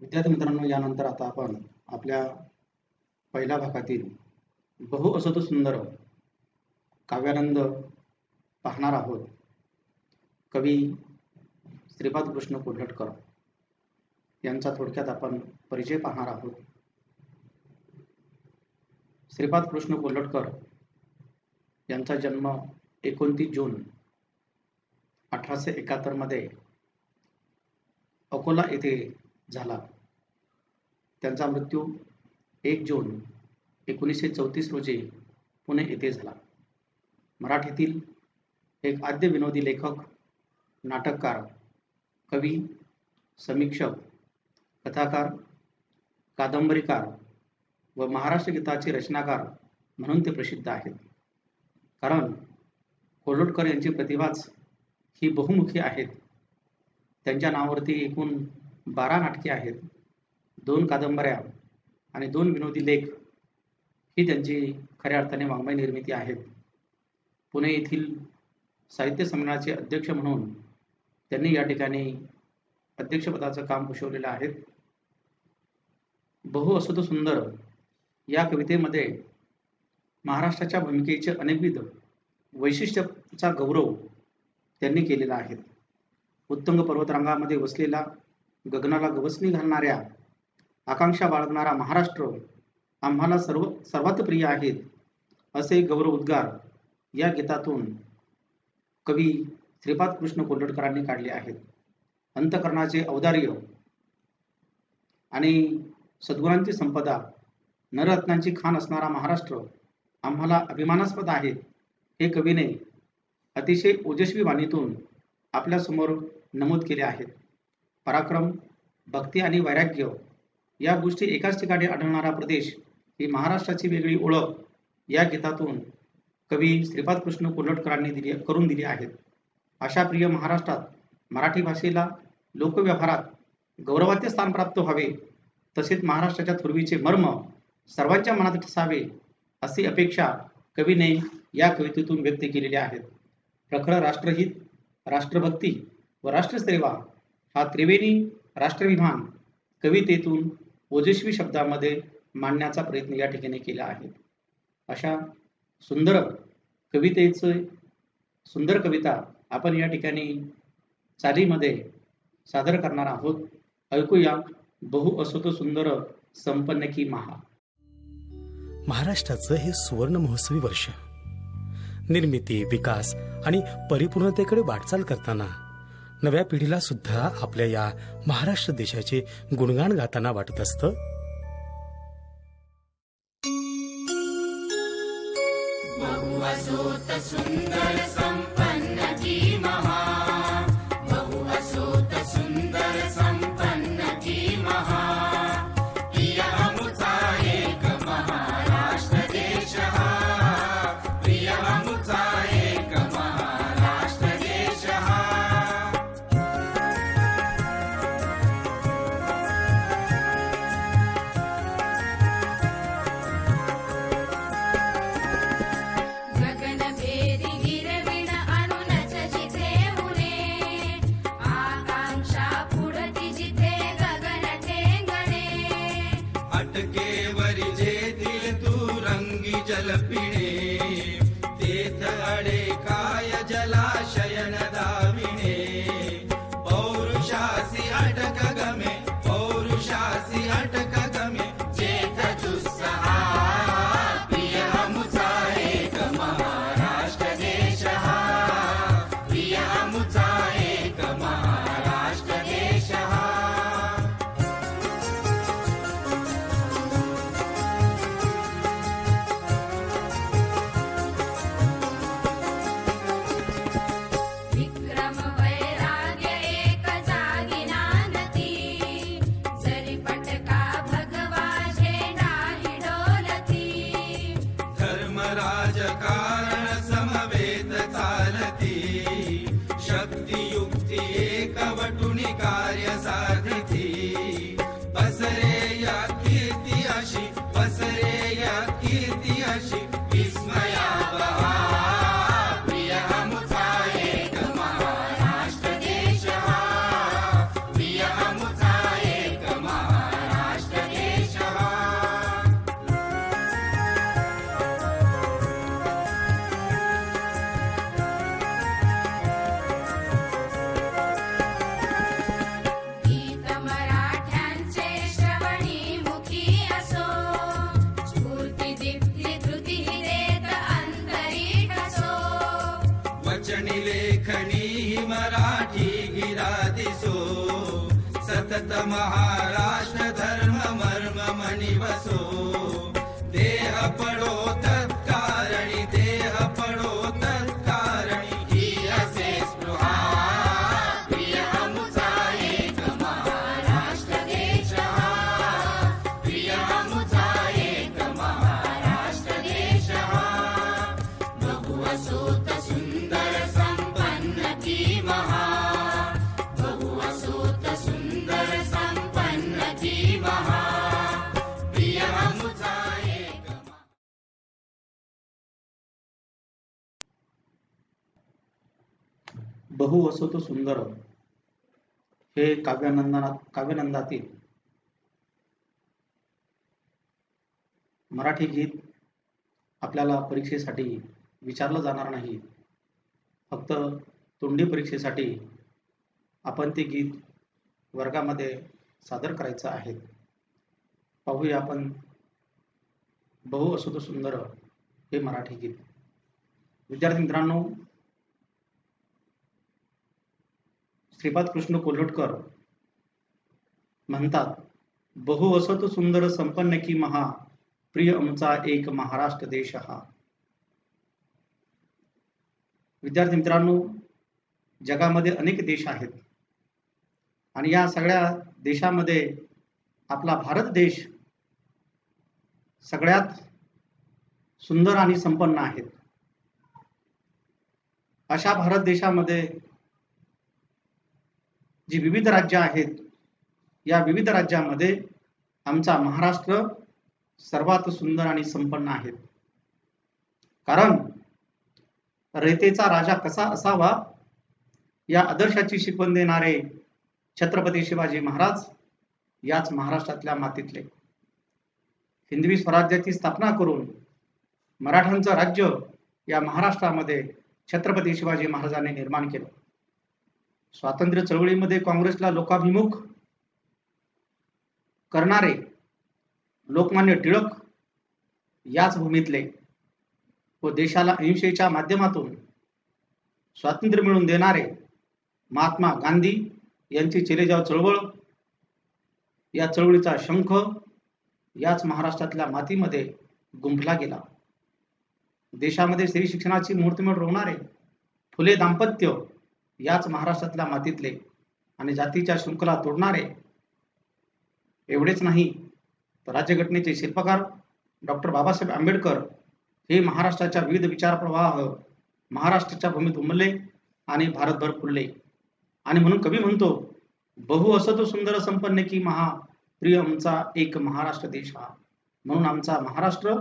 विद्यार्थी मित्रांनो, यानंतर आता आपण आपल्या पहिल्या भागातील बहु असतो सुंदर काव्यानंद पाहणार आहोत. कवी श्रीपाद कृष्ण कोल्हटकर यांचा थोडक्यात आपण परिचय पाहणार आहोत. श्रीपाद कृष्ण कोल्हटकर यांचा जन्म 29 जून 1871 मध्ये अकोला येथे झाला. त्यांचा मृत्यू 1 जून 1934 रोजी पुणे येथे झाला. मराठीतील एक आद्य विनोदी लेखक, नाटककार, कवी, समीक्षक, कथाकार, कादंबरीकार व महाराष्ट्र गीताचे रचनाकार म्हणून ते प्रसिद्ध आहेत. कारण कोल्हटकर यांची प्रतिभाच ही बहुमुखी आहेत. त्यांच्या नावावरती एकूण 12 नाटके आहेत, 2 कादंबऱ्या आणि 2 विनोदी लेख ही त्यांची खऱ्या अर्थाने वाङ्मय निर्मिती आहेत. पुणे येथील साहित्य संमेलनाचे अध्यक्ष म्हणून त्यांनी या ठिकाणी अध्यक्षपदाचं काम भूषवलेलं आहे. बहु असतो सुंदर या कवितेमध्ये महाराष्ट्राच्या भूमिकेचे अनेकविध वैशिष्ट्याचा गौरव त्यांनी केलेला आहे. उत्तुंग पर्वतरांगामध्ये वसलेला, गगनाला गवसणी घालणाऱ्या, आकांक्षा बाळगणारा महाराष्ट्र आम्हाला सर्वात प्रिय आहेत, असे गौरव उद्गार या गीतातून कवी श्रीपाद कृष्ण कोल्हटकरांनी काढले आहेत. अंतःकरणाचे औदार्य आणि सद्गुणांची संपदा, नररत्नांची खाण असणारा महाराष्ट्र आम्हाला अभिमानास्पद आहे, हे कवीने अतिशय ओजस्वी वाणीतून आपल्यासमोर नमूद केले आहेत. पराक्रम, भक्ती आणि वैराग्य या गोष्टी एकाच ठिकाणी आढळणारा प्रदेश ही महाराष्ट्राची वेगळी ओळख या गीतातून कवी श्रीपाद कृष्ण कोल्हटकरांनी करून दिली आहेत. अशा प्रिय महाराष्ट्रात मराठी भाषेला लोकव्यवहारात गौरवाचे स्थान प्राप्त व्हावे, तसेच महाराष्ट्राच्या थोरवीचे मर्म सर्वांच्या मनात ठसावे, अशी अपेक्षा कवीने या कवितेतून व्यक्त केलेली आहेत. प्रखर राष्ट्रहित, राष्ट्रभक्ती व राष्ट्रसेवा हा त्रिवेणी राष्ट्राभिमान कवितेतून ओजस्वी शब्दामध्ये मांडण्याचा प्रयत्न या ठिकाणी केला आहे. अशा सुंदर कवितेचे सुंदर कविता आपण या ठिकाणी चालीमध्ये सादर करणार आहोत. ऐकूया बहु असतो सुंदर संपन्न की महा. महाराष्ट्राचं हे सुवर्ण महोत्सवी वर्ष निर्मिती, विकास आणि परिपूर्णतेकडे वाटचाल करताना नव्या पिढीला सुद्धा आपल्या या महाराष्ट्र देशाचे गुणगान गाताना वाटत असतं. बहुअसूत सुंदर संपन्न की महा, बहुअसूत सुंदर संपन्न की महा. प्रिय अमुचा एक महाराष्ट्र देश हा, प्रिय अमुचा एक महाराष्ट्र देश हा. गगनभेदी गिरविण अनुनच जिथे उरे, आकांक्षा पुढती जिथे गगन ठेंगणे. अटकेवरी जेथील तू रंगी जल पिणे, तेथ अडे काय जलाशयन दाविणे. पौरुषासी अटक गमे, पौरुषासी अटक गमे. जेथ दुस्सहा प्रिय अमुचा एक महाराष्ट्र देश हा, प्रिय अमुचा एक महाराष्ट्र देश हा. विक्रम वैराग्य एक जागी नांदती, जरी पटका भगवा झेंडा ही डोलती. धर्म राजकारण समवेत चालती, शक्ती युक्ती एकवटुनी कार्य साधिती. पसरे या कीर्ती अशी, पसरे या कीर्ती अशी. विस्मयावहा प्रिय अमुचा एक महाराष्ट्र देश हा, प्रिय अमुचा एक महाराष्ट्र भारत महाराष्ट्र धर्म मर्म मनी वसो देह पडो तत्कारणी देह पडो तत्कारणी ही असे स्पृहा प्रिय अमुचा एक महाराष्ट्र देश हा प्रिय अमुचा एक महाराष्ट्र देश हा बहु असोत सुंदर संपन्न की महा बहु असोत सुंदर संपन्न की महा प्रिय अमुचा एक बहु असोत सुंदर हे काव्यनंदातील मराठी गीत आपल्याला परीक्षेसाठी विचारलं जाणार नाही. फक्त तोंडी परीक्षेसाठी आपण ते गीत वर्गामध्ये सादर करायचं आहे. पाहूया आपण बहु असोत सुंदर हे मराठी गीत. विद्यार्थी मित्रांनो, श्रीपाद कृष्ण कोल्हटकर म्हणतात, बहु असोत सुंदर संपन्न की महा प्रिय आमचा एक महाराष्ट्र देश हा. विद्यार्थी मित्रांनो, जगामध्ये अनेक देश आहेत आणि या सगळ्या देशामध्ये आपला भारत देश सगळ्यात सुंदर आणि संपन्न आहे. अशा भारत देशामध्ये जी विविध राज्य आहेत, या विविध राज्यामध्ये आमचा महाराष्ट्र सर्वात सुंदर आणि संपन्न आहे. कारण रयतेचा राजा कसा असावा या आदर्शाची शिकवण देणारे छत्रपती शिवाजी महाराज याच महाराष्ट्रातल्या मातीतले. हिंदवी स्वराज्याची स्थापना करून मराठ्यांचं राज्य या महाराष्ट्रामध्ये छत्रपती शिवाजी महाराजांनी निर्माण केलं. स्वातंत्र्य चळवळीमध्ये काँग्रेसला लोकाभिमुख करणारे लोकमान्य टिळक याच भूमीतले व देशाला अहिंसेच्या माध्यमातून स्वातंत्र्य मिळवून देणारे महात्मा गांधी यांची चलेजाव चळवळ, या चळवळीचा शंख याच महाराष्ट्रातल्या मातीमध्ये गुंफला गेला. देशामध्ये स्त्री शिक्षणाची मुहूर्तमेढ रोवणारे फुले दाम्पत्य याच महाराष्ट्रातल्या मातीतले आणि जातीच्या शृंखला तोडणारे. एवढेच नाही तर राज्यघटनेचे शिल्पकार डॉक्टर बाबासाहेब आंबेडकर हे महाराष्ट्राच्या विविध विचार प्रवाह महाराष्ट्राच्या भूमीत उमलले आणि भारतभर फुलले. आणि म्हणून कवी म्हणतो, बहु असत सुंदर संपन्न की महा प्रिय आमचा एक महाराष्ट्र देश हा. म्हणून आमचा महाराष्ट्र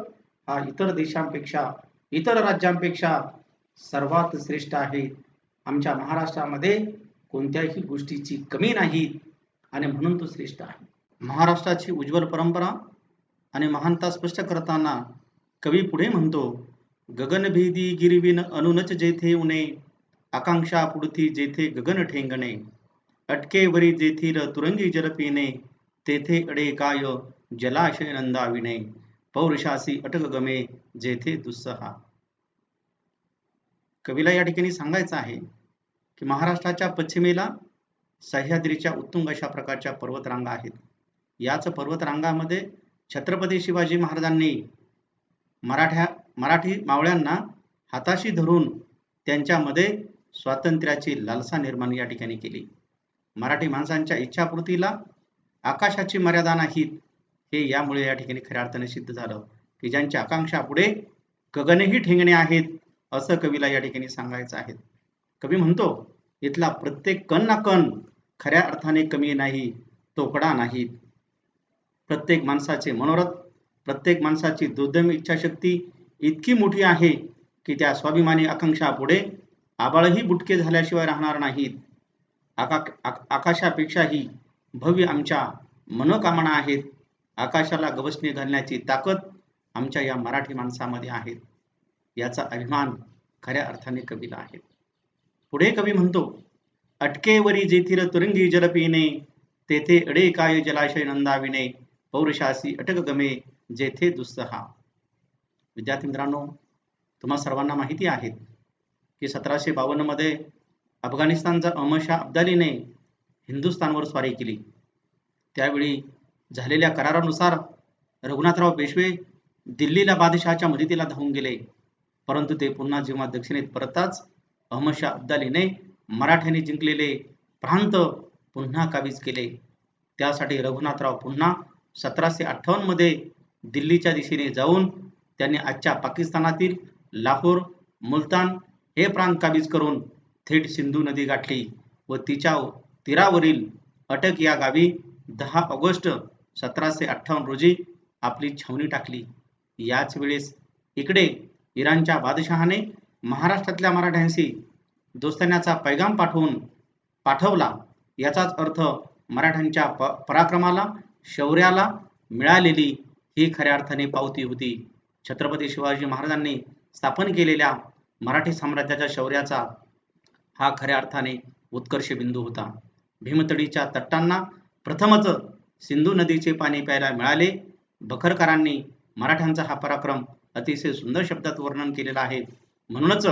हा इतर देशांपेक्षा इतर राज्यांपेक्षा सर्वात श्रेष्ठ आहे. आमच्या महाराष्ट्रामध्ये कोणत्याही गोष्टीची कमी नाही आणि म्हणून तो श्रेष्ठ आहे. महाराष्ट्राची उज्ज्वल परंपरा आणि महानता स्पष्ट करताना कवी पुढे म्हणतो, गगनभेदी गिरविन अनुनच जेथे उणे आकांक्षा पुढती जेथे गगन ठेंगणे अटकेवरी जेथील तुरंगी जल पिणे तेथे अडे काय जलाशय नंदाविणे पौरुषासी अटक गमे जेथे दुस्सहा. कवीला या ठिकाणी सांगायचं आहे की महाराष्ट्राच्या पश्चिमेला सह्याद्रीच्या उत्तुंग अशा प्रकारच्या पर्वतरांगा आहेत. याच पर्वतरांगामध्ये छत्रपती शिवाजी महाराजांनी मराठी मावळ्यांना हाताशी धरून त्यांच्यामध्ये स्वातंत्र्याची लालसा निर्माण या ठिकाणी केली. मराठी माणसांच्या इच्छापूर्तीला आकाशाची मर्यादा नाहीत हे यामुळे या ठिकाणी खऱ्या अर्थाने सिद्ध झालं की ज्यांच्या आकांक्षा पुढे गगनही ठेंगणे आहेत असं कवीला या ठिकाणी सांगायचं आहे. कवी म्हणतो, इथला प्रत्येक कण ना कण खऱ्या अर्थाने कमी नाही, तोकडा नाहीत. प्रत्येक माणसाचे मनोरथ, प्रत्येक माणसाची दुर्दम इच्छाशक्ती इतकी मोठी आहे की त्या स्वाभिमानी आकांक्षा पुढे आबाळही बुटके झाल्याशिवाय राहणार नाहीत. आकाशापेक्षाही भव्य आमच्या मनोकामना आहेत. आकाशाला गवसणी घालण्याची ताकद आमच्या या मराठी माणसामध्ये आहे. याचा अभिमान खऱ्या अर्थाने कवीला आहे. पुढे कवी म्हणतो, अटकेवरी जेथील तुरंगी जल पिणे तेथे अडे काय जलाशय नंदाविणे पौरुषासी अटक गमे जेथे दुस्सहा. विद्यार्थी मित्रांनो, तुम्हा सर्वांना माहिती आहे की 1752 मध्ये अफगाणिस्तानचा अहमद शाह अब्दालीने हिंदुस्थानवर स्वारी केली त्यावेळी झालेल्या करारानुसार रघुनाथराव पेशवे दिल्लीला बादशहाच्या मदतीला धावून गेले. परंतु ते पुन्हा जेव्हा दक्षिणेत परतताच अहमदशाह अब्दालीने मराठ्यांनी जिंकलेले प्रांत पुन्हा काबीज केले. त्यासाठी रघुनाथराव पुन्हा 1758 मध्ये दिल्लीच्या दिशेने जाऊन त्यांनी आजच्या पाकिस्तानातील लाहोर, मुलतान हे प्रांत काबीज करून थेट सिंधू नदी गाठली व तिच्या तीरावरील अटक या गावी 10 ऑगस्ट 1758 रोजी आपली छावणी टाकली. याच वेळेस इकडे इराणच्या बादशहाने महाराष्ट्रातल्या मराठ्यांशी दोस्तान्याचा पैगाम पाठवला. याचाच अर्थ मराठ्यांच्या पराक्रमाला, शौर्याला मिळालेली ही खऱ्या अर्थाने पावती होती. छत्रपती शिवाजी महाराजांनी स्थापन केलेल्या मराठी साम्राज्याच्या शौर्याचा हा खऱ्या अर्थाने उत्कर्ष बिंदू होता. भीमतडीच्या तटांना प्रथमच सिंधू नदीचे पाणी प्यायला मिळाले. बखरकरांनी मराठ्यांचा हा पराक्रम अतिशय सुंदर शब्दात वर्णन केलेला आहे. म्हणूनच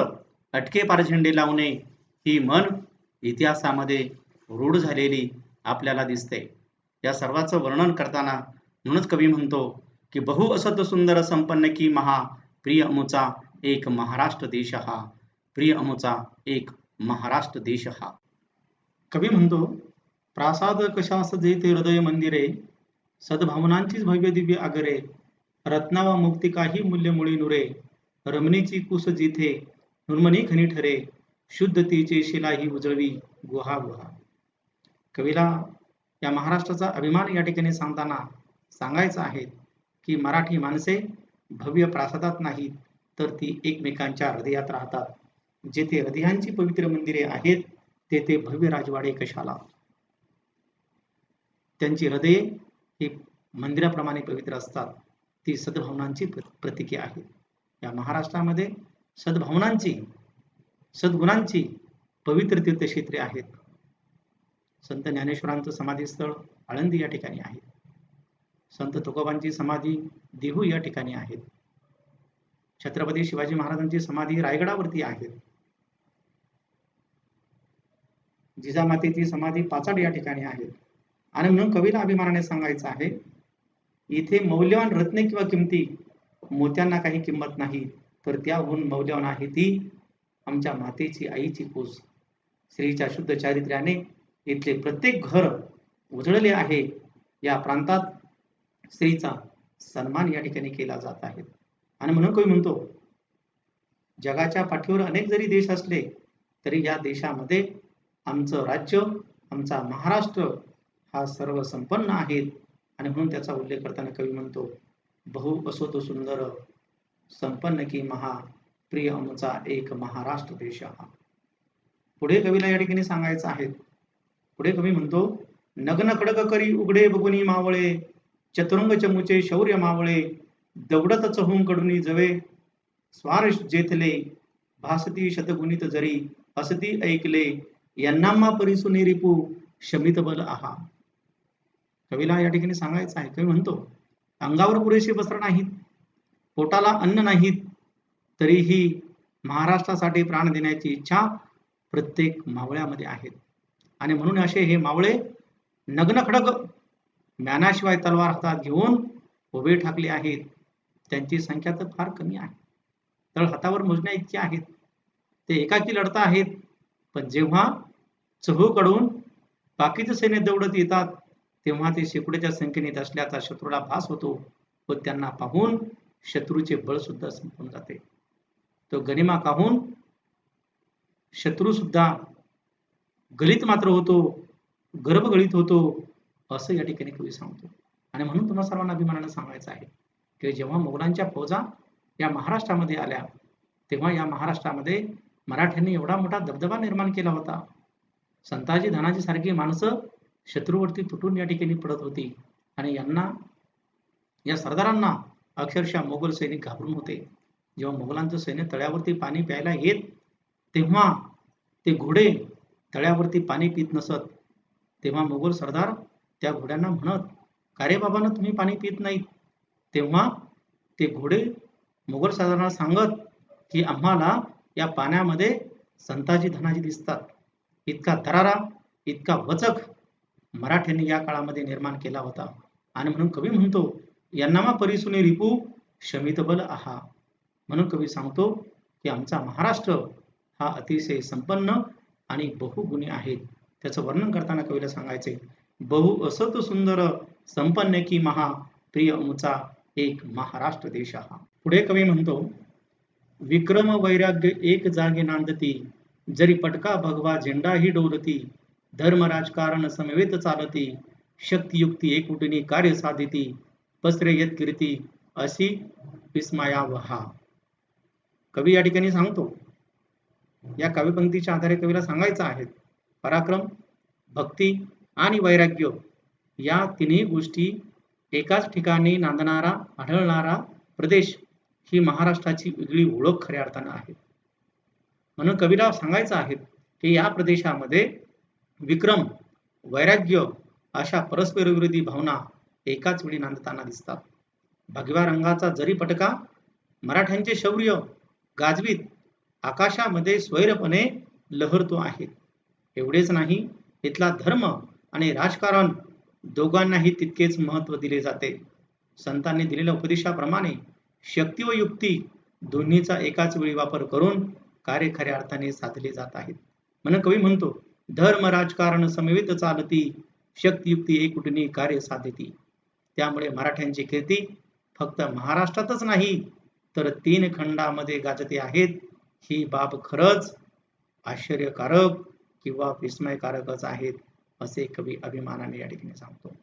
अटके पार झेंडे लावणे ही म्हण इतिहासामध्ये रूढ झालेली आपल्याला दिसते. या सर्वाचं वर्णन करताना म्हणूनच कवी म्हणतो की बहु असत सुंदर संपन्न की महा, प्रिय अमुचा एक महाराष्ट्र देश हा, प्रिय अमुचा एक महाराष्ट्र देश हा. कवी म्हणतो प्रासाद कशास जेथे हृदय मंदिरे, सद्भावनांचीच भव्य दिव्य आगरे, रत्नावा मुक्ती काही मूल्य मुळी नुरे, रमणीची कुस जिथे नुर्मणी खनी ठरे, शुद्ध तिचे शिलाही उजळवी गुहा गुहा. कवीला या महाराष्ट्राचा अभिमान या ठिकाणी सांगताना सांगायचं आहे की मराठी माणसे भव्य प्रासादात नाहीत, तर ती एकमेकांच्या हृदयात राहतात. जेथे हृदयांची पवित्र मंदिरे आहेत तेथे भव्य राजवाडे कशाला. त्यांची हृदये ही मंदिराप्रमाणे पवित्र असतात. ती सद्भावनांची प्रतीके आहेत. या महाराष्ट्रामध्ये सद्भावनांची, सद्गुणांची पवित्र तीर्थक्षेत्रे आहेत. संत ज्ञानेश्वरांचं समाधीस्थळ आळंदी या ठिकाणी आहे. संत तुकोबांची समाधी देहू या ठिकाणी आहेत. छत्रपती शिवाजी महाराजांची समाधी रायगडावरती आहे. जिजामातेची समाधी पाचाड या ठिकाणी आहे. आणि म्हणून कवीला अभिमानाने सांगायचं आहे, इथे मौल्यवान रत्ने किंवा किमती मोत्यांना काही किंमत नाही, तर त्याहून मौल्यवान आहे ती आमच्या मातेची, आईची कुस. स्त्रीच्या शुद्ध चारित्र्याने इथले प्रत्येक घर उजळले आहे. या प्रांतात स्त्रीचा सन्मान या ठिकाणी केला जात आहे. आणि म्हणून कवी म्हणतो जगाच्या पाठीवर अनेक जरी देश असले तरी या देशामध्ये आमचं राज्य, आमचा महाराष्ट्र हा सर्व संपन्न आहेत. आणि म्हणून त्याचा उल्लेख करताना कवी म्हणतो बहु असोत सुंदर संपन्न की महा, प्रिय आमचा एक महाराष्ट्र देश हा. पुढे कवीला या ठिकाणी सांगायचं आहे. पुढे कवी म्हणतो नग्न खडक करी उघडे बघुनी मावळे, चतुरंग चमूचे शौर्य मावळे, दौडत चहून कडुनी जवे, स्वार जेथले भासती शतगुणित जरी, असती ऐकले यन्नामा परिसुनी रिपू शमित बल आहा. कवीला या ठिकाणी सांगायचं आहे. कवी म्हणतो अंगावर पुरेसे वस्त्र नाहीत, पोटाला अन्न नाहीत, तरीही महाराष्ट्रासाठी प्राण देण्याची इच्छा प्रत्येक मावळ्यामध्ये आहे. आणि म्हणून असे हे मावळे नग्न खडक ज्ञानाशिवाय तलवार हातात घेऊन उभे ठाकले आहेत. त्यांची संख्या तर फार कमी आहे, तळ हातावर मोजण्या इतकी आहेत. ते एकाकी लढता आहेत. पण जेव्हा चहूकडून बाकीचे सैन्य दौडत येतात तेव्हा ते शेकडोच्या संख्येने येत असल्याचा शत्रूला भास होतो व त्यांना पाहून शत्रूचे बळ सुद्धा संपून जाते. तो गनिमा पाहून शत्रू सुद्धा गलित मात्र होतो, गर्भगळीत होतो, असं या ठिकाणी कवी सांगतो. आणि म्हणून तुम्हाला सर्वांना अभिमानाने सांगायचं आहे की जेव्हा मोगलांच्या फौजा या महाराष्ट्रामध्ये आल्या तेव्हा या महाराष्ट्रामध्ये मराठ्यांनी एवढा मोठा दबदबा निर्माण केला होता. संताजी धनाजी सारखी माणसं शत्रूवरती तुटून या ठिकाणी पडत होती. आणि यांना, या सरदारांना अक्षरशः मोगल सैनिक घाबरून होते. जेव्हा मोगलांचं सैन्य तळ्यावरती पाणी प्यायला येत तेव्हा ते घोडे तळ्यावरती पाणी पित नसत. तेव्हा मोगल सरदार त्या घोड्यांना म्हणत का रे बाबांनो तुम्ही पाणी पित नाहीत. तेव्हा ते घोडे मोगल सरदारांना सांगत की आम्हाला या पाण्यामध्ये संताजी धनाजी दिसतात. इतका दरारा, इतका वचक मराठ्यांनी या काळामध्ये निर्माण केला होता. आणि म्हणून कवी म्हणतो, यांनामा परिसुने रिपू शमित बल आहा. म्हणून कवी सांगतो की आमचा महाराष्ट्र हा अतिशय संपन्न आणि बहुगुणी आहे. त्याचं वर्णन करताना कवीला सांगायचे, बहु असत सुंदर संपन्न की महा प्रिय अमुचा एक महाराष्ट्र देश हा. पुढे कवी म्हणतो, विक्रम वैराग्य एक जागे नांदती, जरी पटका भगवा झेंडाही डोलती, धर्म राजकारण समवेत चालती, शक्तियुक्ती एकवटीने कार्य साधिती, पसरे येत कीर्ती अशी विस्मयावहा. कवी या ठिकाणी सांगतो, या कविपंक्तीच्या आधारे कवीला सांगायचं आहे, पराक्रम, भक्ती आणि वैराग्य या तिन्ही गोष्टी एकाच ठिकाणी नांदणारा आढळणारा प्रदेश ही महाराष्ट्राची वेगळी ओळख खऱ्या अर्थानं आहे. म्हणून कवीला सांगायचं आहे की या प्रदेशामध्ये विक्रम, वैराग्य अशा परस्पर विरोधी भावना एकाच वेळी नांदताना दिसतात. भगव्या रंगाचा जरी पटका मराठ्यांचे शौर्य गाजवीत आकाशामध्ये स्वैरपणे लहरतो आहे. एवढेच नाही, इथला धर्म आणि राजकारण दोघांनाही तितकेच महत्त्व दिले जाते. संतांनी दिलेल्या उपदेशाप्रमाणे शक्ती व युक्ती दोन्हीचा एकाच वेळी वापर करून कार्य खऱ्या अर्थाने साधले जात आहेत. म्हणून कवी म्हणतो, धर्म राजकारण समवेत चालती, शक्तियुक्ती एकवटीने कार्य साधिती. त्यामुळे मराठ्यांची कीर्ती फक्त महाराष्ट्रातच नाही तर 3 खंडामध्ये गाजते आहेत. ही बाब खरंच आश्चर्यकारक किंवा विस्मयकारकच आहेत असे कवी अभिमानाने या ठिकाणी सांगतो.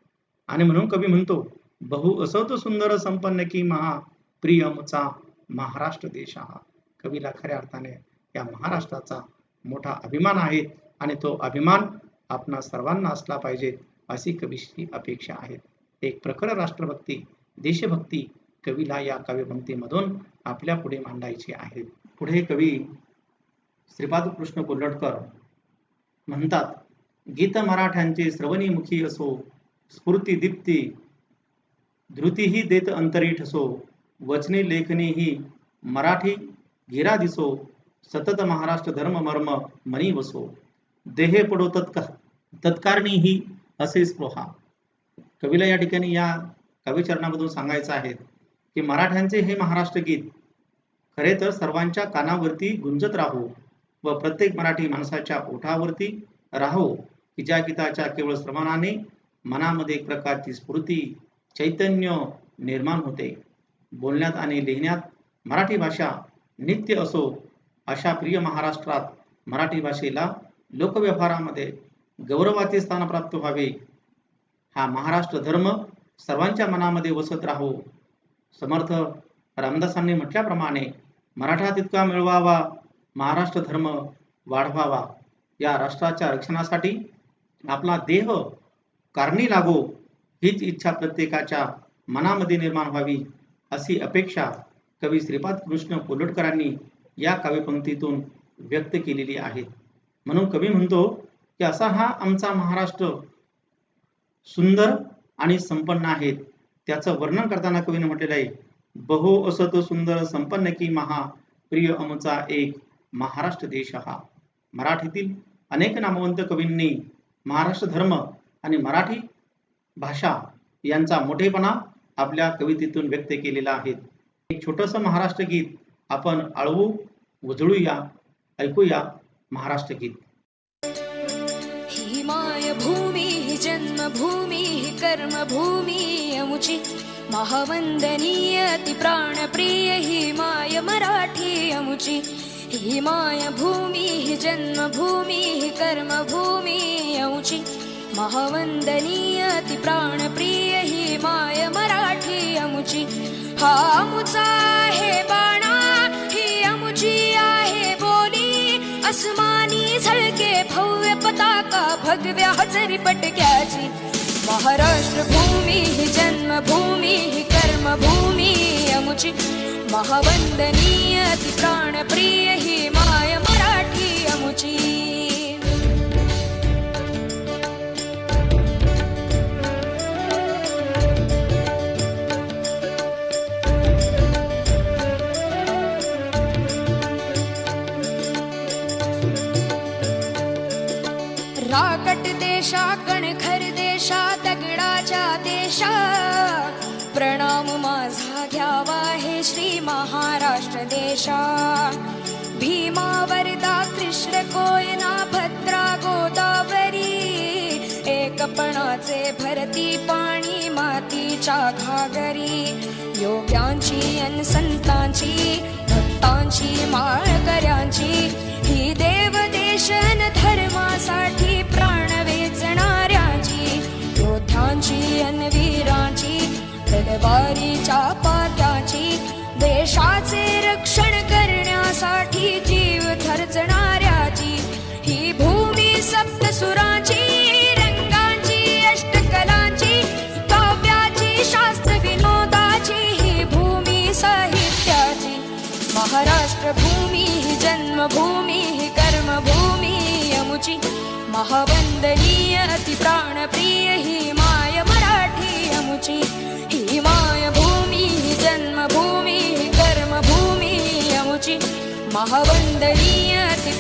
आणि म्हणून कवी म्हणतो, बहु असत सुंदर संपन्न की महा प्रिय अमुचा महाराष्ट्र देश हा. कवीला खऱ्या अर्थाने या महाराष्ट्राचा मोठा अभिमान आहे आणि तो अभिमान आपणा सर्वांना असला पाहिजे अशी कवीची अपेक्षा आहे. एक प्रखर राष्ट्रभक्ती, देशभक्ती कवीला या काव्यपंक्तीमधून आपल्या पुढे मांडायची आहे. पुढे कवी श्रीपाद कृष्ण कोल्हटकर म्हणतात, गीत मराठ्यांचे श्रवणी मुखी असो, स्फूर्ती दीप्ती धृतीही देत अंतरी ठसो, वचने लेखनी ही मराठी गिरा दिसो, सतत महाराष्ट्र धर्म मर्म मनी वसो, देहे पडो तत्कारणी ही असे स्पृहा. कवीला या ठिकाणी या कविचरणामधून सांगायचं आहे की मराठ्यांचे हे महाराष्ट्र गीत खरे तर सर्वांच्या कानावरती गुंजत राहो व प्रत्येक मराठी माणसाच्या ओठावरती राहो, की ज्या गीताच्या केवळ श्रवणाने मनामध्ये एक प्रकारची स्फूर्ती, चैतन्य निर्माण होते. बोलण्यात आणि लिहिण्यात मराठी भाषा नित्य असो अशा प्रिय महाराष्ट्रात मराठी भाषेला लोकव्यवहारामध्ये गौरवाचे स्थान प्राप्त व्हावे. हा महाराष्ट्र धर्म सर्वांच्या मनामध्ये वसत राहो. समर्थ रामदासांनी म्हटल्याप्रमाणे मराठा तितका मिळवावा, महाराष्ट्र धर्म वाढवावा. या राष्ट्राच्या रक्षणासाठी आपला देह कारणी लागो हीच इच्छा प्रत्येकाच्या मनामध्ये निर्माण व्हावी अशी अपेक्षा कवी श्रीपाद कृष्ण कोल्हटकरांनी या काव्यपंक्तीतून व्यक्त केलेली आहे. म्हणून कवी म्हणतो की असा हा आमचा महाराष्ट्र सुंदर आणि संपन्न आहे. त्याचं वर्णन करताना कवीने म्हटलेलं आहे, बहु असत सुंदर संपन्न की महा प्रिय अमुचा एक महाराष्ट्र देश हा. मराठीतील अनेक नामवंत कवींनी महाराष्ट्र धर्म आणि मराठी भाषा यांचा मोठेपणा आपल्या कवितेतून व्यक्त केलेला आहे. एक छोटंसं महाराष्ट्र गीत आपण आळवू, उजळूया, ऐकूया महाराष्ट्र गीत. ही मायभूमी ही जन्मभूमी ही कर्मभूमी अमुची, महावंदनीय अति प्राणप्रिय ही माय मराठी अमुची. ही मायभूमी ही जन्मभूमी ही कर्मभूमी अमुची, महावंदनीय अति प्राणप्रिय ही माय मराठी अमुची. हा अमुचा आहे बाणा ही अमुची आहे बोली, अस्मानी झळके भव्य पताका भगव्या हजरी पटक्याची. महाराष्ट्र भूमी ही जन्मभूमी ही कर्मभूमी अमुची, महावंदनीय अति प्राणप्रिय ही माय मराठी अमुची. राकट देशा कणखर देश महाराष्ट्र देशा भीमा वरदा कृष्ण कोयना भद्रा गोदावरी एकपणाचे भरती पाणी मातीच्या घागरी योग्यांची अन संतांची भक्तांची माळकऱ्यांची ही देवदेशन धर्मासाठी प्राण वेचणाऱ्यांची योद्ध्यांची अन वीरांची तलवारीच्या पात्याची देशाचे रक्षण करण्यासाठी जीव खर्चणाऱ्याची ही भूमी सप्तसुरांची रंगांची अष्टकलांची काव्याची शास्त्र विनोदाची ही भूमी साहित्याची महाराष्ट्र भूमी ही जन्मभूमी ही कर्मभूमी यमुची महावंदनीय अति प्राणप्रिय ही माय मराठी यमुची ही माय भूमी ही जन्मभूमी ही कर्मभूमी यमुची महावंदनीय अति